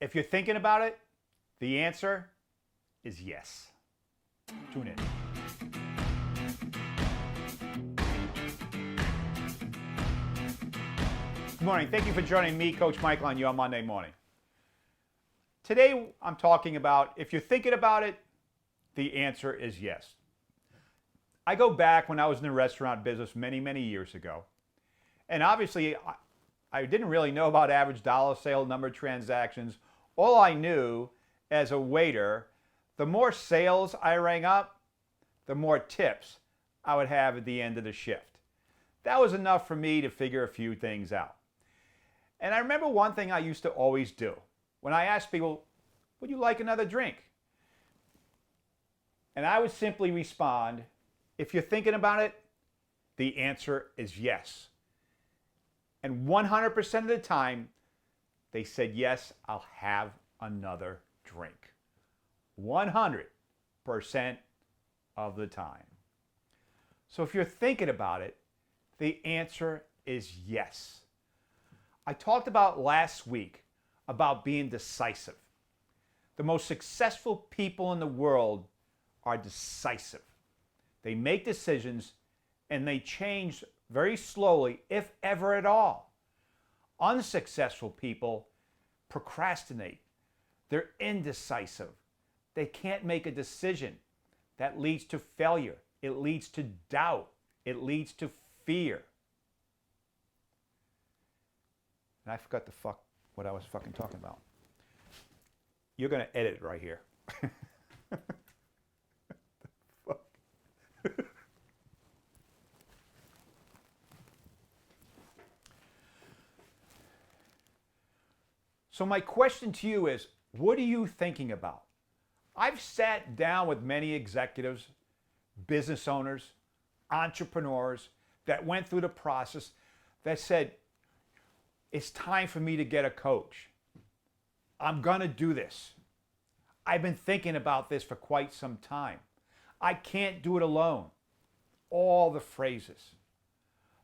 If you're thinking about it, the answer is yes. Tune in. Good morning. Thank you for joining me, Coach Michael, on your Monday morning. Today, I'm talking about if you're thinking about it, the answer is yes. I go back when I was in the restaurant business many, many years ago. And obviously, I didn't really know about average dollar sale, number of transactions. All I knew as a waiter, the more sales I rang up, the more tips I would have at the end of the shift. That was enough for me to figure a few things out. And I remember one thing I used to always do. When I asked people, would you like another drink? And I would simply respond, if you're thinking about it, the answer is yes. And 100% of the time, they said, yes, I'll have another drink. 100% of the time. So if you're thinking about it, the answer is yes. I talked about last week about being decisive. The most successful people in the world are decisive. They make decisions and they change very slowly, if ever at all. Unsuccessful people procrastinate. They're indecisive. They can't make a decision. That leads to failure. It leads to doubt. It leads to fear. And I forgot what I was fucking talking about. You're going to edit it right here. Fuck. So my question to you is, what are you thinking about? I've sat down with many executives, business owners, entrepreneurs that went through the process that said, it's time for me to get a coach. I'm going to do this. I've been thinking about this for quite some time. I can't do it alone. All the phrases.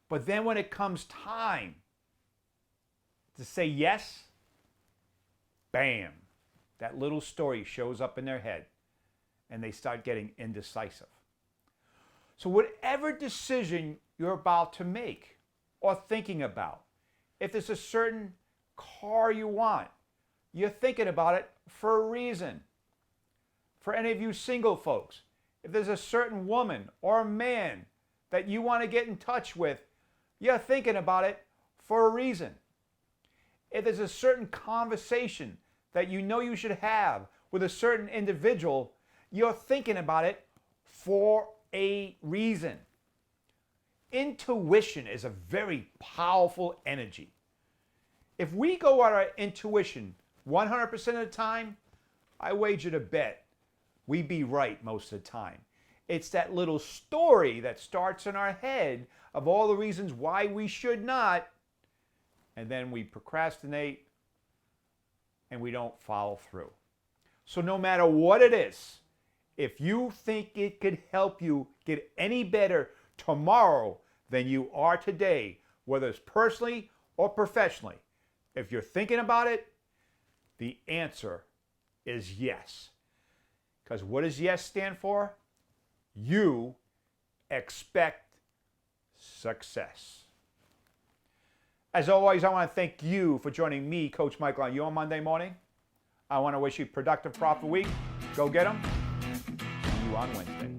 But then when it comes time to say yes, bam, that little story shows up in their head and they start getting indecisive. So whatever decision you're about to make or thinking about, if there's a certain car you want, you're thinking about it for a reason. For any of you single folks, if there's a certain woman or a man that you want to get in touch with, you're thinking about it for a reason. If there's a certain conversation that you know you should have with a certain individual, you're thinking about it for a reason. Intuition is a very powerful energy. If we go on our intuition 100% of the time, I wager to bet we'd be right most of the time. It's that little story that starts in our head of all the reasons why we should not, and then we procrastinate and we don't follow through. So no matter what it is, if you think it could help you get any better tomorrow than you are today, whether it's personally or professionally, if you're thinking about it, the answer is yes. Because what does yes stand for? You expect success. As always, I want to thank you for joining me, Coach Michael, on your Monday morning. I want to wish you a productive, profitable week. Go get them. See you on Wednesday.